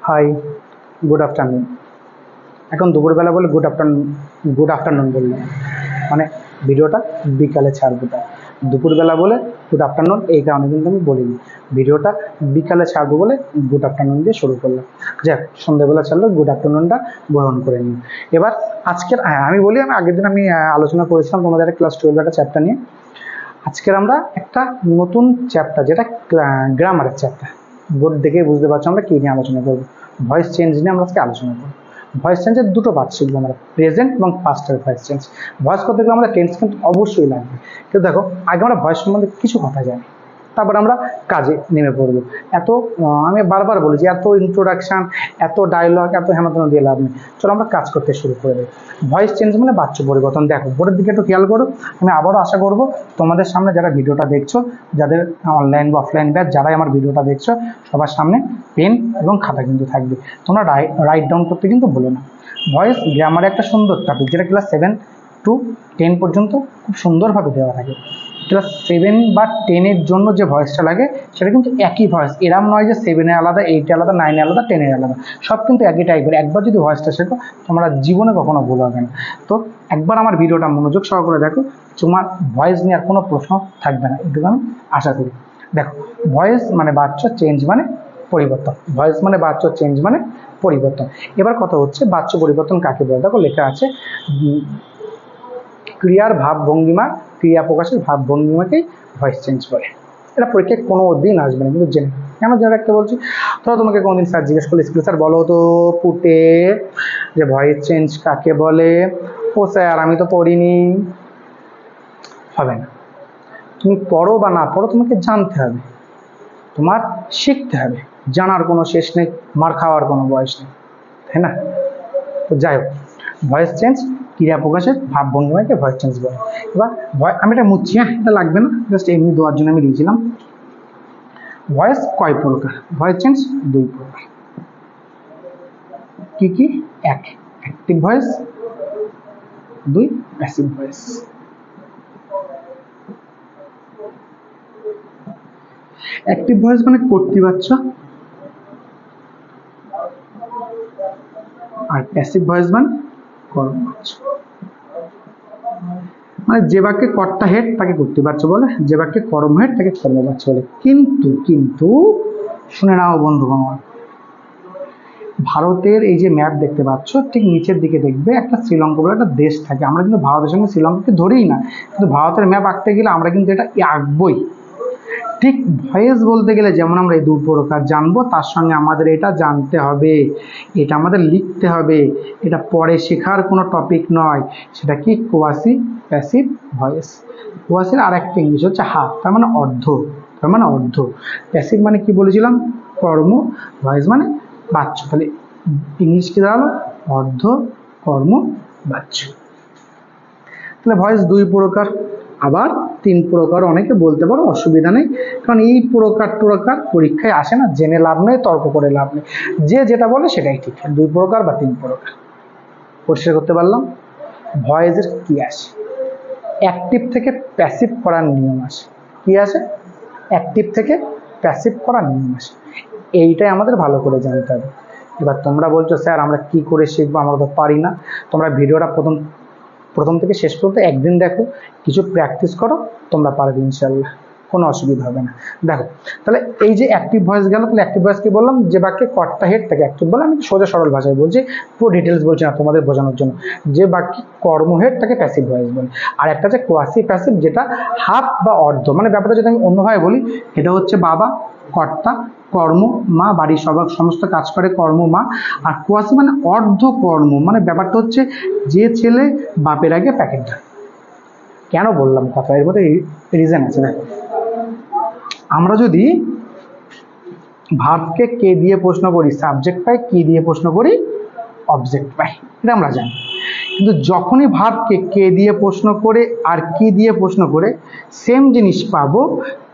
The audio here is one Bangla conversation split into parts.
High, good afternoon. এখন দুপুরবেলা বলে গুড আফটারনুন বললাম, মানে ভিডিওটা বিকালে ছাড়বো। তাই দুপুরবেলা বলে গুড আফটারনুন এই কারণে কিন্তু আমি বলিনি, ভিডিওটা বিকালে ছাড়বো বলে গুড আফটারনুন দিয়ে শুরু করলাম। যাক, সন্ধ্যেবেলা ছাড়লো, গুড আফটারনুনটা গ্রহণ করে নিই। এবার আজকের আমি বলি, আমি আগের দিন আলোচনা করেছিলাম তোমাদের ক্লাস 12 একটা চ্যাপ্টার নিয়ে। আজকের আমরা একটা নতুন চ্যাপ্টার, যেটা গ্রামারের চ্যাপ্টার। বোর্ড দেখে বুঝতে পারছো আমরা কী নিয়ে আলোচনা করবো। ভয়েস চেঞ্জ নিয়ে আমরা আজকে আলোচনা করবো। ভয়েস চেঞ্জের দুটো পার্ট শিখবো আমরা, প্রেজেন্ট এবং পাস্টের ভয়েস চেঞ্জ। ভয়েস করতে গেলে আমাদের টেন্স কিন্তু অবশ্যই লাগবে। কিন্তু দেখো, আগে আমরা ভয়েস সম্বন্ধে কিছু কথা জানি, তারপর আমরা কাজে নেমে পড়বো। আমি বারবার বলি যে এত ইন্ট্রোডাকশান, এত ডায়লগ, এত হেমাতন দিয়ে লাভ নেই। চলো আমরা কাজ করতে শুরু করে দেবো। ভয়েস চেঞ্জ মানে বাচ্চ পরিবর্তন। দেখো, বোর্ডের দিকে একটু খেয়াল করো। আমি আবারও আশা করবো তোমাদের সামনে যারা ভিডিওটা দেখছো, যাদের অনলাইন বা অফলাইন ব্যাচ, যারাই আমার ভিডিওটা দেখছো, সবার সামনে পেন এবং খাতা কিন্তু থাকবে। তোমরা রাইট ডাউন করতে কিন্তু ভুলো না। ভয়েস গ্রামারে একটা সুন্দর টপিক, যেটা ক্লাস 7 to 10 পর্যন্ত খুব সুন্দরভাবে দেওয়া থাকে। ক্লাস 7 বা 10-এর জন্য যে ভয়েসটা লাগে সেটা কিন্তু একই ভয়েস। এরম নয় যে 7-এ আলাদা, 8-এ আলাদা, 9-এ আলাদা, 10-এ আলাদা, সব কিন্তু একই টাইপের। একবার যদি ভয়েসটা শেখো, তোমরা জীবনে কখনো ভুল হবে না। তো একবার আমার ভিডিওটা মনোযোগ সহকারে দেখো, তোমার ভয়েস নিয়ে আর কোনো প্রশ্ন থাকবে না, এটুকু আমি আশা করি। দেখো, ভয়েস মানে বাচ্চা, চেঞ্জ মানে পরিবর্তন। ভয়েস মানে বাচ্চা, চেঞ্জ মানে পরিবর্তন। এবার কথা হচ্ছে বাচ্চা পরিবর্তন কাকে বলে। দেখো, লেখা আছে ক্রিয়ার ভাবভঙ্গিমা, ক্রিয়া প্রকাশের ভাবভঙ্গিমাকেই ভয়েস চেঞ্জ বলে। এটা পরীক্ষায় কোনো দিন আসবে না, কিন্তু জেনে কেন জেনে রাখতে বলছি। ধরো তোমাকে কোনোদিন স্যার জিজ্ঞেস করলে, স্কুল স্যার বলো তো পুটে যে ভয়েস চেঞ্জ কাকে বলে। ও স্যার, আমি তো পড়িনি। হবে না। তুমি পড়ো বা না পড়ো, তোমাকে জানতে হবে, তোমার শিখতে হবে। জানার কোনো শেষ নেই, মার খাওয়ার কোনো বয়স নেই, তাই না? তো যাই হোক, ভয়েস চেঞ্জ ক্রিয়া প্রকাশের ভাবভঙ্গিমাকে ভয়েস চেঞ্জ বলে। এবার আমি এটা মুচ্ছি, এটা লাগবে না, জাস্ট এমনি দেওয়ার জন্য আমি দিয়েছিলাম। ভয়েস কয় প্রকার? ভয়েস চেঞ্জ 2 প্রকার। কি কি? 1 active voice, 2 passive voice. Active voice মানে কর্তৃবাচ্য, আর প্যাসিভ ভয়েস মানে কর্মবাচ্য। মানে যে বাক্যে কর্তা হেড তাকে কর্তৃবাচ্য বলে, যে বাক্যে কর্ম হেড তাকে কর্মবাচ্য বলে। কিন্তু শুনে নাও বন্ধুগণ, ভারতের এই যে ম্যাপ দেখতে পাচ্ছ, ঠিক নিচের দিকে দেখবে একটা শ্রীলঙ্কা বলে একটা দেশ থাকে। আমরা কিন্তু ভারতের সঙ্গে শ্রীলঙ্কাকে ধরেই না, কিন্তু ভারতের ম্যাপ আঁকতে গেলে আমরা কিন্তু এটা আঁকবই। ঠিক ভয়েস বলতে গেলে যেমন আমরা এই 2 প্রকার জানবো, তার সঙ্গে আমাদের এটা জানতে হবে, এটা আমাদের লিখতে হবে। এটা পরে শেখার কোনো টপিক নয়। সেটা কি? Quasi passive voice. কোয়াসির আর একটা ইংলিশ হচ্ছে হাফ, তার মানে অর্ধ। প্যাসিভ মানে কি বলেছিলাম? কর্ম। ভয়েস মানে বাচ্য। তাহলে ইংলিশ কি দাঁড়ালো? অর্ধ, কর্ম, বাচ্য। তাহলে ভয়েস 2 প্রকার, আবার 3 প্রকার অনেকে বলতে পারো, অসুবিধা নেই। কারণ এই প্রকার পরীক্ষায় আসে না, জেনে লাভ নেই, তর্ক করে লাভ নেই। যে যেটা বলে সেটাই ঠিক। 2 প্রকার বা 3 প্রকার পরিষ্কার করতে পারলাম। ভয়েসের কি আসে? অ্যাক্টিভ থেকে প্যাসিভ করার নিয়ম আসে। কি আসে? অ্যাক্টিভ থেকে প্যাসিভ করার নিয়ম আসে। এইটাই আমাদের ভালো করে জানতে হবে। এবার তোমরা বলছো স্যার আমরা কি করে শিখবো, আমরা তো পারি না। তোমরা ভিডিওটা প্রথম থেকে শেষ পর্যন্ত একদিন দেখো, কিছু প্র্যাকটিস করো, তোমরা পারবে ইনশাল্লাহ, কোনো অসুবিধা হবে না। দেখো, তাহলে এই যে অ্যাক্টিভ ভয়েস গেল, তাহলে অ্যাক্টিভ ভয়েস কি বললাম? যে বাক্যে কর্তা হেড তাকে অ্যাক্টিভ বলে। আমি সোজা সরল ভাষায় বলছি, পুরো ডিটেলস বলছি না, তোমাদের বোঝানোর জন্য। যে বাক্যে কর্ম হেড তাকে প্যাসিভ ভয়েস বলে। আর একটা হচ্ছে কোয়াসি প্যাসিভ, যেটা হাফ বা অর্ধ। মানে ব্যাপারটা যদি আমি অন্যভাবে বলি, এটা হচ্ছে বাবা, কর্তা, কর্ম, মা, বাড়ির সমস্ত কাজ করে কর্ম, মা। আর কোয়াসি মানে অর্ধ কর্ম, মানে ব্যাপারটা হচ্ছে যে ছেলে বাপের আগে প্যাকেট ধরে। কেন বললাম কথা? এর মধ্যে রিজন আছে। না, আমরা যদি ভার্বকে কে দিয়ে প্রশ্ন করি, সাবজেক্ট পাই। কি দিয়ে প্রশ্ন করি? অবজেক্ট পাই। এটা আমরা জানি। কিন্তু যখনই ভার্বকে কে দিয়ে প্রশ্ন করে আর কি দিয়ে প্রশ্ন করে সেম জিনিস পাবো,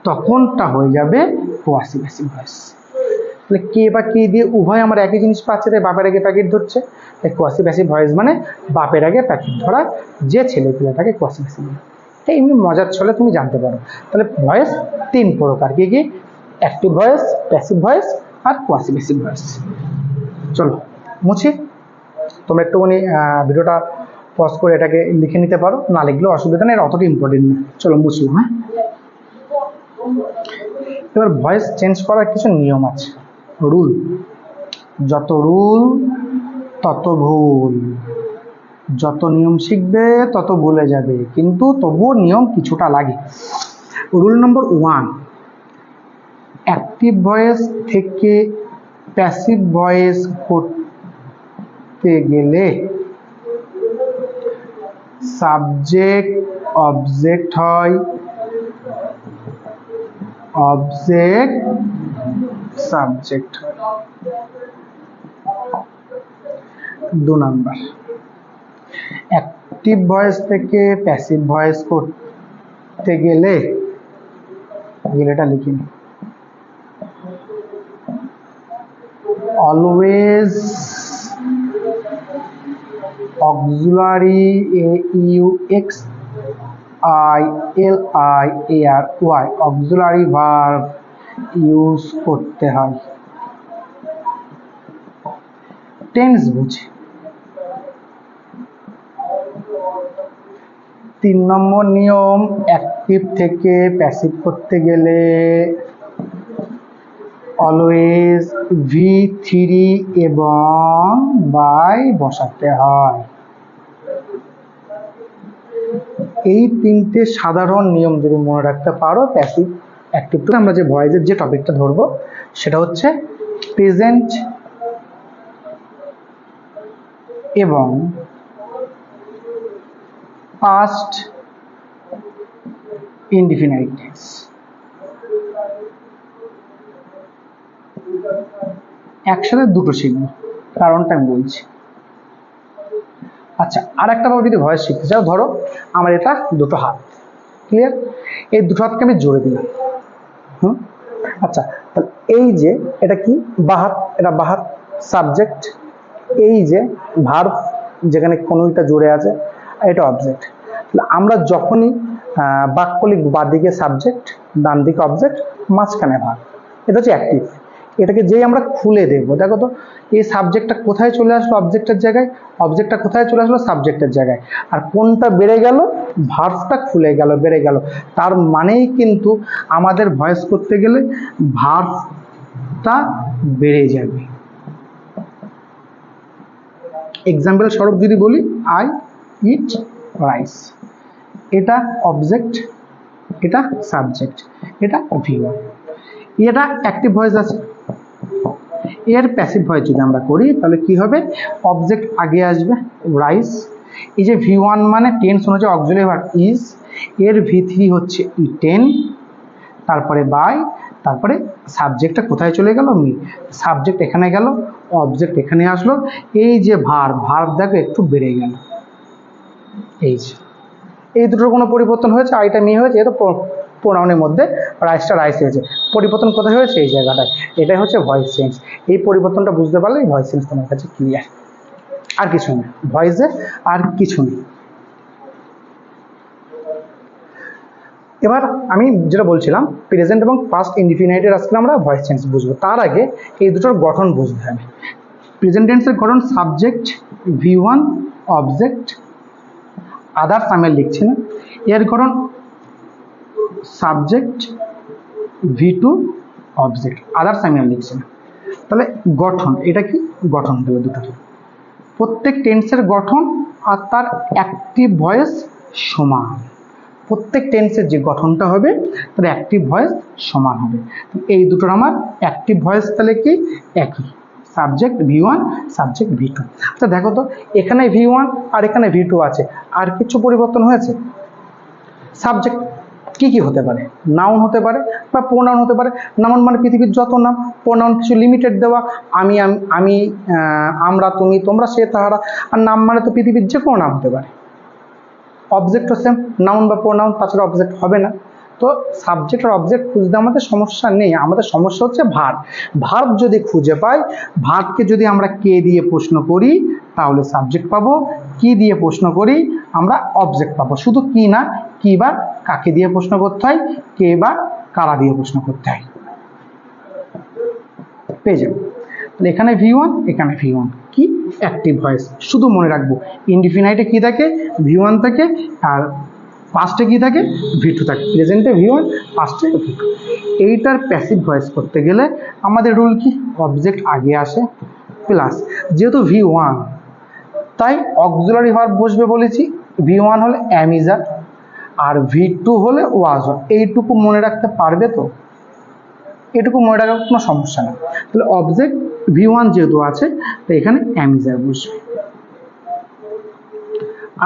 তখনটা হয়ে যাবে কোয়াসি প্যাসিভ ভয়েস। তাহলে কে বা কি দিয়ে উভয় আমার একই জিনিস পাচ্ছে, তাই বাপের আগে প্যাকেট ধরছে। তাই কোয়াসি প্যাসিভ ভয়েস মানে বাপের আগে প্যাকেট ধরা যে ছেলেপিলাটাকে কোয়াসি প্যাসিভ বলে। তাই এমনি মজার ছলে তুমি জানতে পারো। তাহলে ভয়েস 3 প্রকার। কি কি? অ্যাক্টিভ ভয়েস, প্যাসিভ ভয়েস আর কোয়াসি প্যাসিভ ভয়েস। চলো মুছি, তোমরা একটুখানি ভিডিওটা পজ করে এটাকে লিখে নিতে পারো, না লিখলেও অসুবিধা নেই, এটা অতটা ইম্পর্টেন্ট না। চলো মুছলাম। হ্যাঁ, এবার ভয়েস চেঞ্জ করার কিছু নিয়ম আছে, রুল। যত রুল তত ভুল, যত নিয়ম শিখবে তত ভুলে যাবে, কিন্তু তবুও নিয়ম কিছুটা লাগে। রুল নম্বর 1, অ্যাক্টিভ ভয়েস থেকে প্যাসিভ ভয়েস করতে গেলে সাবজেক্ট অবজেক্ট হয়, অবজেক্ট সাবজেক্ট হয়। 2 নাম্বার, অ্যাক্টিভ ভয়েস থেকে প্যাসিভ ভয়েস করতে গেলে, এটা লিখি, always auxiliary AUXILIARY auxiliary verb use করতে হয়। টেন্স বুঝে। 3 নম্বর নিয়ম, অ্যাক্টিভ থেকে প্যাসিভ করতে গেলে অলওয়েজ V3 এবং বাই বসাতে হয়। এই 3টে সাধারণ নিয়ম যদি মনে রাখতে পারো, প্যাসিভ অ্যাক্টিভ। আমরা যে ভয়েসের যে টপিকটা ধরবো সেটা হচ্ছে প্রেজেন্ট এবং পাস্ট ইনডিফিনাইট টেন্স। একসাথে দুটো শিখবো, কারণটা আমি বলছি। আচ্ছা, আর একটা ভাবে যদি ভয়েস শিখতে চাও, ধরো আমার এটা দুটো হাত, ক্লিয়ার? এই দুটো হাতকে আমি জোরে দিলাম। আচ্ছা, তাহলে এই যে এটা কি, বাহাত, এটা বাহাত সাবজেক্ট, এই যে ভার্ব যেখানে কোনোটা জুড়ে আছে, এটা অবজেক্ট। আমরা যখনই বাক্য লিখব, বাঁদিকে সাবজেক্ট, ডান দিকে অবজেক্ট, মাঝখানে ভার্ব, এটা হচ্ছে অ্যাক্টিভ। এটাকে যেই আমরা খুলে দেবো, দেখো তো এই সাবজেক্টটা কোথায় চলে আসলো অবজেক্টের জায়গায়, অবজেক্টটা কোথায় চলে আসলো সাবজেক্টের জায়গায়, আর কোনটা বেড়ে গেল, ভার্বটা খুলে গেল, বেড়ে গেল। তার মানেই কিন্তু আমাদের ভয়েস করতে গেলে ভার্বটা বেড়ে যাবে। এক্সাম্পল স্বরূপ যদি বলি, আই ইট রাইস, এটা অবজেক্ট, এটা সাবজেক্ট, এটা V1, এটা অ্যাক্টিভ ভয়েস আছে। এর প্যাসিভ ভয়েস যদি আমরা করি তাহলে কি হবে, অবজেক্ট আগে আসবে, রাইস, এই যে V1 মানে টেন্স অনুযায়ী অক্সিলারি ভার্ব ইজ, এর V3 হচ্ছে ইটেন, তারপরে বাই, তারপরে সাবজেক্টটা কোথায় চলে গেল, মি, সাবজেক্ট এখানে গেল, অবজেক্ট এখানে আসলো, এই যে ভার্ব দেখো একটু বেড়ে গেল। এই দুটোর কোনো পরিবর্তন হয়েছে, আইটা মি হয়েছে, এটা প্রোনাউনের মধ্যে রাইসটা রাইস হয়েছে, পরিবর্তন কোথায় হয়েছে, এই জায়গাটায়। এটাই হচ্ছে ভয়েস চেঞ্জ। এই পরিবর্তনটা বুঝতে পারলে ভয়েস চেঞ্জ তোমার কাছে ক্লিয়ার, আর কিছু নেই ভয়েসে, আর কিছু নেই। এবার আমি যেটা বলছিলাম, প্রেজেন্ট এবং পাস্ট ইনডিফিনাইটের আজকে আমরা ভয়েস চেঞ্জ বুঝবো। তার আগে এই দুটোর গঠন বুঝতে হবে। প্রেজেন্ট টেন্সের গঠন সাবজেক্ট V1 অবজেক্ট, আদার্স আমি লিখছি না, এর গঠন সাবজেক্ট V2 অবজেক্ট, আদার্স আমি লিখছি না। তাহলে গঠন, এটা কি গঠন হলো দুটো, প্রত্যেক টেন্সের গঠন আর তার অ্যাক্টিভ ভয়েস সমান। প্রত্যেক টেন্সের যে গঠনটা হবে তার অ্যাক্টিভ ভয়েস সমান হবে। এই দুটোর আমার অ্যাক্টিভ ভয়েস তাহলে কি একই, সাবজেক্ট V1 সাবজেক্ট V2। আচ্ছা দেখো তো, এখানে V1 আর এখানে V2 আছে, আর কিছু পরিবর্তন হয়েছে? সাবজেক্ট কি কি হতে পারে, নাউন হতে পারে বা প্রোনাউন হতে পারে। নাউন মানে পৃথিবীর যত নাম, প্রোনাউন কিছু লিমিটেড দেওয়া, আমি আমি আমরা, তুমি, তোমরা, সে, তাহারা। আর নাম মানে তো পৃথিবীর যে কোনো নাম হতে পারে। অবজেক্টও সেম, নাউন বা প্রোনাউন, তাছাড়া অবজেক্ট হবে না। তো সাবজেক্ট আর অবজেক্ট খুঁজতে আমাদের সমস্যা নেই, আমাদের সমস্যা হচ্ছে ভার্ব। ভার্ব যদি খুঁজে পাই, ভার্বকে যদি আমরা কে দিয়ে প্রশ্ন করি তাহলে সাবজেক্ট পাবো, কি দিয়ে প্রশ্ন করি আমরা অবজেক্ট পাবো। শুধু কি না, কি বা কাকে দিয়ে প্রশ্ন করতে হয়, কে বা কারা দিয়ে প্রশ্ন করতে হয়, পেয়ে যাবো। তাহলে এখানে V1, এখানে V1 কি অ্যাক্টিভ ভয়েস। শুধু মনে রাখবো ইনডিফিনাইটে কি থাকে V1 থাকে, আর পাস্টে কি থাকে V2 থাকে। প্রেজেন্টে V1, পাস্টে V2। এইটার প্যাসিভ ভয়েস করতে গেলে আমাদের রুল কি, অবজেক্ট আগে আসে প্লাস, যেহেতু V1 তাই অক্সিলারি ভার্ব বসবে বলেছি। V1 হলে am is are, R V2 হলে was are। এইটুকু মনে রাখতে পারবে তো? এটুকু মনে রাখার কোনো সমস্যা নেই। তাহলে অবজেক্ট V1 যেহেতু আছে তো এখানে am is are বসবে।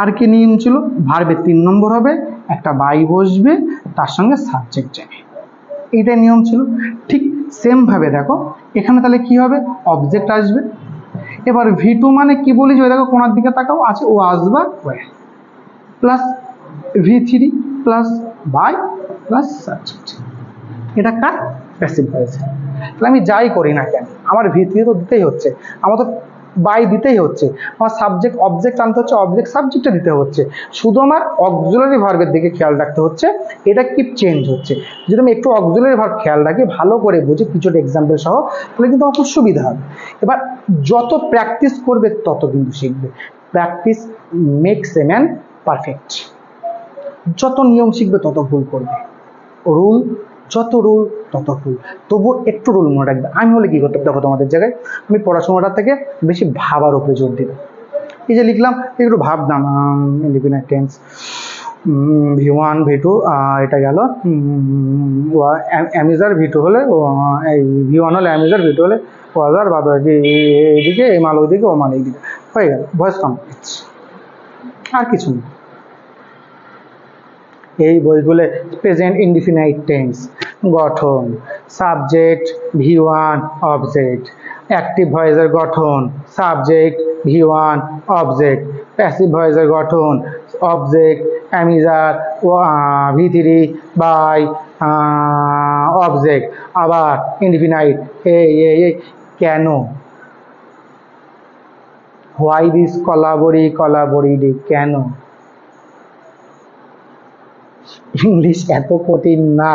আর কি নিয়ম ছিল, ভার্বের 3 নম্বর হবে একটা বাই বসবে, তার সঙ্গে সাবজেক্ট যাবে, এইটাই নিয়ম ছিল। ঠিক সেম ভাবে দেখো এখানে তাহলে কি হবে, অবজেক্ট আসবে। এবার V2 মানে কি বলি, যে দেখো কোনার দিকে তাকাও, আছে ওয়াজ বা were, plus V3 plus by plus subject. এটা কার, প্যাসিভ ভয়েস। তাহলে আমি যাই করি না কেন আমার V3 তো দিতেই হচ্ছে, আমার তো বাই দিতেই হচ্ছে, আমার সাবজেক্ট অবজেক্ট আনতে হচ্ছে, অবজেক্ট সাবজেক্টে দিতে হচ্ছে। শুধু আমার অক্সিলারি ভার্বের দিকে খেয়াল রাখতে হচ্ছে, এটা কি চেঞ্জ হচ্ছে। যদি আমি একটু অক্সিলারি ভার্ব খেয়াল রাখি, ভালো করে বুঝি কিছুটা এক্সাম্পল সহ, তাহলে কিন্তু আমার খুব সুবিধা হবে। এবার যত প্র্যাকটিস করবে তত কিন্তু শিখবে। Practice makes a man perfect. যত নিয়ম শিখবে তত ভুল করবে, রুল যত রুল তত ভুল। তবু একটু রুল মনে রাখবে। আমি হলে কি করতে, দেখো তোমাদের জায়গায় আমি পড়াশোনাটা থেকে বেশি ভাবার উপরে জোর দিলাম। এই যে লিখলাম একটু ভাবলাম, ইন্ডিপেন্ডেন্ট টেন্স V1 V2 এটা গেল, অ্যামিজার V2 হলে এই V1 হলে অ্যামিজার, V2 হলে ওয়াজার, বা এইদিকে এই মাল ওইদিকে, ও মাল এইদিকে, হয়ে গেল ভয়েস কমপ্লিট। আর কিছু নেই। এই বইগুলো প্রেজেন্ট ইনডিফিনাইট টেন্স, গঠন, সাবজেক্ট V1 অবজেক্ট, অ্যাক্টিভ ভয়েসের গঠন, সাবজেক্ট V1 অবজেক্ট, প্যাসিভ ভয়েসের গঠন, object am is are V3 by object, আবার ইনডিফিনাইট এই কেন, হোয়াই দিস কোলাবরেটিভ, কেন। ইংলিশ এত কঠিন না,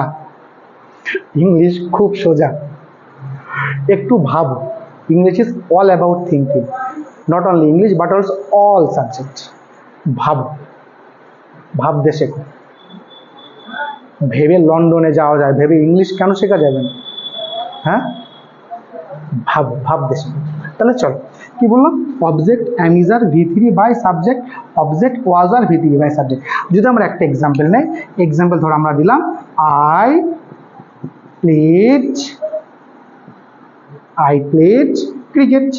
ইংলিশ খুব সোজা। একটু ভাবো, English is all about thinking, not only English but also all subject. ভাবো, ভাবতে শেখো। ভেবে লন্ডনে যাওয়া যায়, ভেবে ইংলিশ কেন শেখা যাবে না? হ্যাঁ, ভাবো, ভাবতে শেখো। তাহলে চলো কি বললাম, object am is are V3 by subject, object was were V3 by subject. যদি আমরা একটা এক্সাম্পল নেই, এক্সাম্পল ধরো আমরা দিলাম আই প্লেড ক্রিকেট।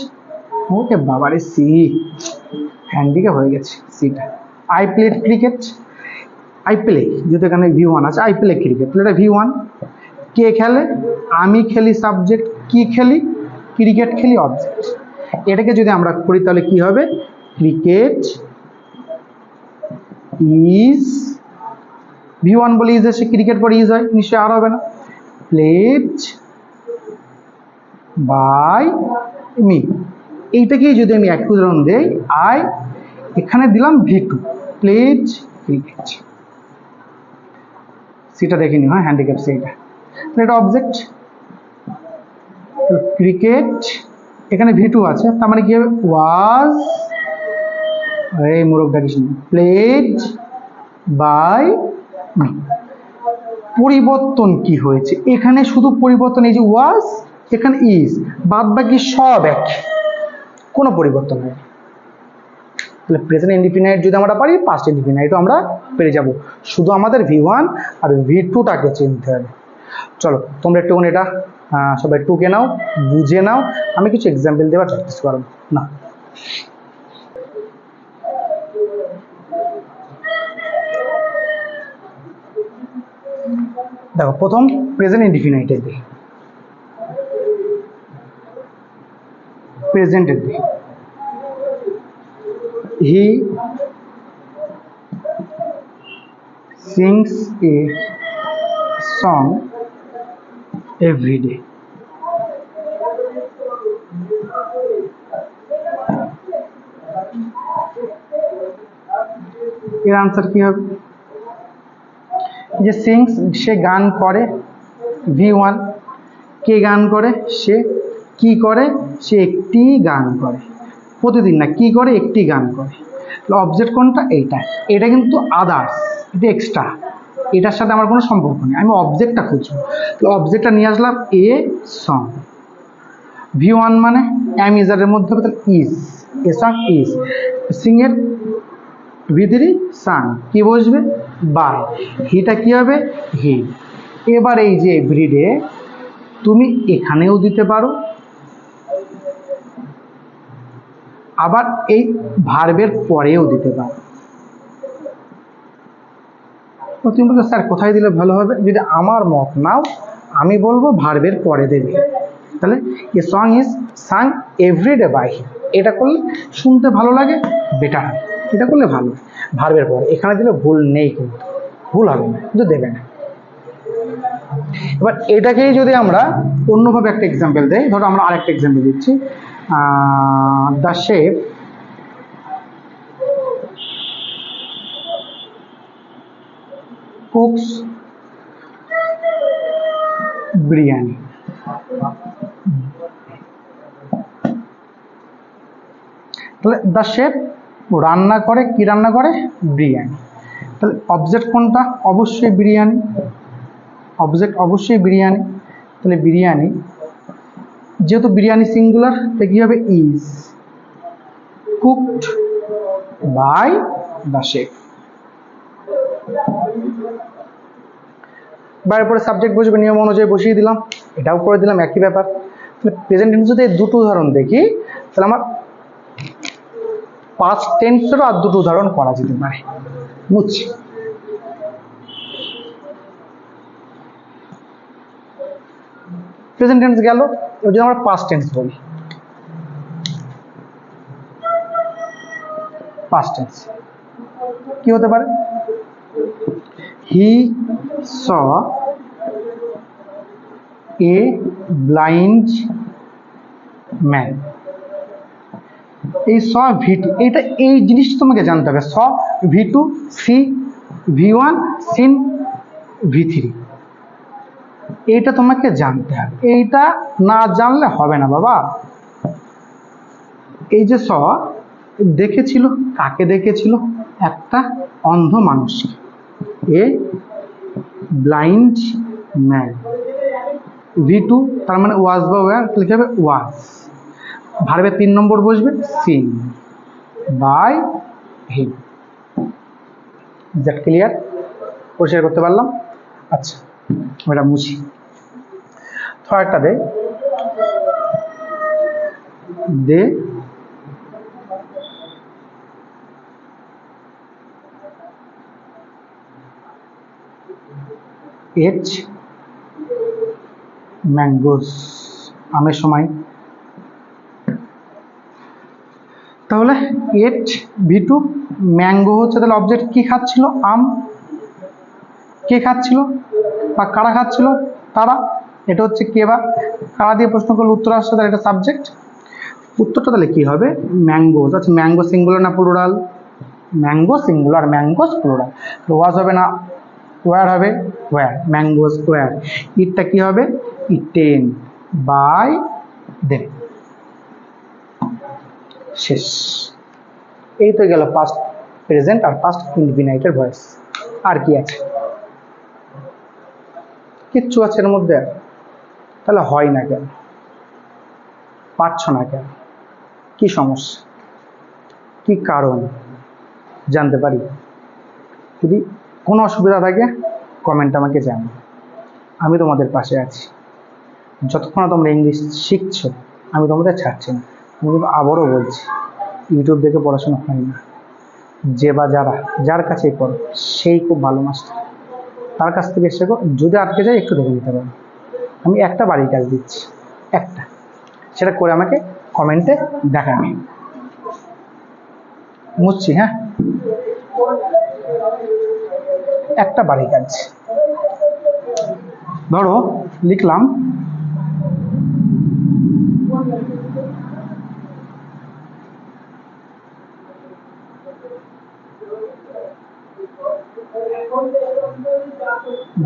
ওকে বাবারে, সি হ্যান্ডিকে হয়ে গেছে সিটা। I played cricket, I play, যেহেতু এখানে V1 আছে, আই প্লে ক্রিকেট, তাহলে এটা V1। কে খেলে, আমি খেলি সাবজেক্ট, কি খেলি, ক্রিকেট খেলি অবজেক্ট। এটাকে যদি আমরা করি তাহলে কি হবে, ক্রিকেট ইজ, V1 বলে ইজ এসে ক্রিকেট পরে ইজ হয়, নিশ্চয়ই আর হবে না, প্লেড বাই মি। এইটাকেই যদি আমি এক উদাহরণ দেই, আই এখানে দিলাম V2 প্লেড ক্রিকেট, সেটা দেখে নি, হ্যাঁ হ্যান্ডিক্যাপ সেইটা, এটা অবজেক্ট। ক্রিকেট এখানে V2 আছে, তার মানে কি হবে, ওয়াজ, এই মোরগ ডাকিস, প্লেড বাই মি। পরিবর্তন কি হয়েছে এখানে, শুধু পরিবর্তন এই যে ওয়াজ, এখানে ইজ, বাদ বাকি সব এক, কোনো পরিবর্তন নেই। তাহলে প্রেজেন্ট ইনডিফিনাইট যদি আমরা পারি, পাস্ট ইনডিফিনাইটও আমরা পেরে যাব, শুধু আমাদের V1 আর V2টাকে চিনতে হবে। চলো তোমরা একটুখানি এটা সবাই টুকে নাও, বুঝে নাও, আমি কিছু এক্সাম্পল দেওয়ার প্র্যাকটিস করব না। দেখো প্রথম প্রেজেন্ট ইনডিফিনাইটের দিই, প্রেজেন্টের দিই, হি sings a song every day. এর আনসার কি হবে, যে সিংস সে গান করে, V1, কে গান করে, সে, কি করে, সে একটি গান করে। প্রতিদিন না, কি করে? একটি গান করে। অবজেক্ট কোনটা? এইটা। এটা কিন্তু আদার্স, এটা এক্সট্রা, এটার সাথে আমার কোনো সম্পর্ক নেই। আমি অবজেক্টটা খুঁজবো। অবজেক্টটা নিয়ে আসলাম, এ সং। V1 মানে এম ইজারের মধ্যে হবে, তাহলে is, A song is. Singh এর V3 সাং, কি বসবে? বাই। হিটা কি হবে? হি। এবার এই যে এভরিডে তুমি এখানেও দিতে পারো, আবার এই ভার্বের পরেও দিতে পারো। তুমি বলছো স্যার কোথায় দিলে ভালো হবে? যদি আমার মত নাও, আমি বলবো ভার্বের পরে দেবে। তাহলে a song is sung everyday by him, এটা করলে শুনতে ভালো লাগে, বেটার হয়। এটা করলে ভালো, ভার্বের পরে। এখানে দিলে ভুল নেই, কিন্তু ভুল হবে না, কিন্তু দেবে না। এবার এটাকেই যদি আমরা অন্যভাবে একটা এক্সাম্পল দেই, ধরো আমরা আরেকটা এক্সাম্পল দিচ্ছি, দ্য শেফ কুকস বিরিয়ানি। তাহলে দ্য শেফ রান্না করে, কি রান্না করে? বিরিয়ানি। তাহলে অবজেক্ট কোনটা? অবশ্যই বিরিয়ানি, অবজেক্ট অবশ্যই বিরিয়ানি। তাহলে বিরিয়ানি, যেহেতু বিরিয়ানি সিঙ্গুলার, তাই কি হবে? Is cooked by the chef. বাইরের পরে সাবজেক্ট বসবে, নিয়ম অনুযায়ী বসিয়ে দিলাম, এটাও করে দিলাম, একই ব্যাপার। তাহলে প্রেজেন্ট টেন্স যদি দুটো উদাহরণ দেখি, তাহলে আমার পাস্ট টেন্সেরও আর দুটো উদাহরণ করা যেতে পারে। বুঝছি? প্রেজেন্ট টেন্স গেল, যদি আমরা পাস্ট টেন্স বলি, পাস্ট টেন্স কি হতে পারে? হি স এ ব্লাইন্ড ম্যান। এই স V2, এটা এই জিনিসটা তোমাকে জানতে হবে। স V2, C V1, scene V3, এইটা তোমাকে জানতে হবে। এইটা না জানলে হবে না বাবা। এই যে স দেখেছিল, কাকে দেখেছিল? একটা অন্ধ মানুষকে। A blind man. V2 তার মানে ওয়াজ বা ওয়ার, লিখে হবে ওয়াজ। ভার্বের 3 নম্বর বসবে, seen by him. That clear? পরিষ্কার করতে পারলাম? আচ্ছা, এটা মুছি। একটা দে দে এচ ম্যাঙ্গোস, আমের সময়। তাহলে এট V2, ম্যাঙ্গো হচ্ছে, তাহলে অবজেক্ট কি খাচ্ছিল? আম। কে খাচ্ছিল বা কারা খাচ্ছিল? তারা। এটা হচ্ছে কে বা কারা দিয়ে প্রশ্ন করলে উত্তর আসছে, তাহলে এটা সাবজেক্ট। উত্তরটা তাহলে কি হবে? ম্যাঙ্গোস। আচ্ছা, ম্যাঙ্গো সিঙ্গুলার না plural? Mango singular, mangoes plural. Was হবে না ওয়ার হবে? ওয়ার। Mangoes war. ইটটা কি হবে? Eaten by them. শেষ। এই তো গেল পাস্ট, প্রেজেন্ট আর পাস্ট ইনফিনাইটের ভয়েস। আর কি আছে? কিচ্ছু আছে এর মধ্যে? তাহলে হয় না কেন? পারছো না কেন? কি সমস্যা, কি কারণ জানতে পারি? যদি কোনো অসুবিধা থাকে কমেন্ট আমাকে জানাও, আমি তোমাদের পাশে আছি। যতক্ষণ না তোমরা ইংলিশ শিখছো, আমি তোমাদের ছাড়ছি না। আমি কিন্তু আবারও বলছি, ইউটিউব দেখে পড়াশোনা হয় না। যে বা যার কাছেই পড়ো, সেই খুব ভালো মাস্টার, তার কাছ থেকে শেখো। যদি আটকে যায় একটু দেখে নিতে পারো। আমি একটা বাড়ির কাজ দিচ্ছি, একটা, সেটা করে আমাকে কমেন্টে দেখাবে। মুছছি, হ্যাঁ, একটা বাড়ির কাজ। ধরো লিখলাম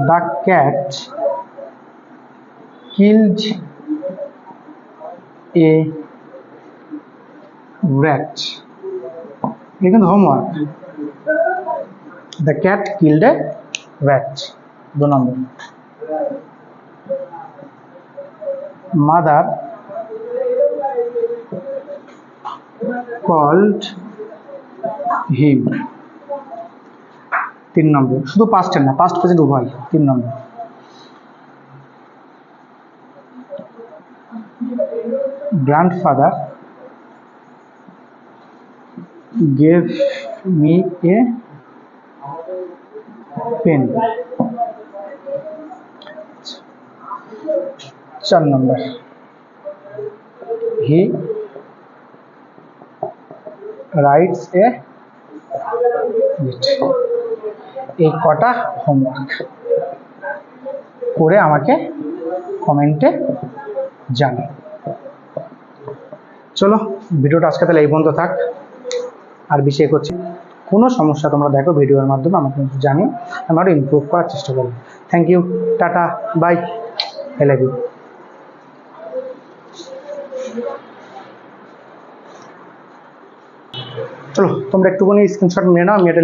the cat killed A rat, এটা কিন্তু homework. The cat killed a rat, 2 নম্বর। মাদার called him, 3 নম্বর। শুধু পাস্টের না, পাস্ট প্রেজেন্ট উভয়, 3 নম্বর। Grandfather gave me a pen, 4 নম্বর। he writes a letter, এই কটা হোমওয়ার্ক করে আমাকে কমেন্টে জানাও। চলো ভিডিওটা আজকে তাহলে এই পর্যন্ত থাক, আর বেশি করছি। কোনো সমস্যা তোমরা দেখো ভিডিওর মাধ্যমে আমাকে কিন্তু জানিও, আমি আরও ইমপ্রুভ করার চেষ্টা করবো। থ্যাংক ইউ, টাটা, বাই, আই লাভ ইউ। চলো তোমরা একটুখানি স্ক্রিনশট নিয়ে নাও, আমি এটা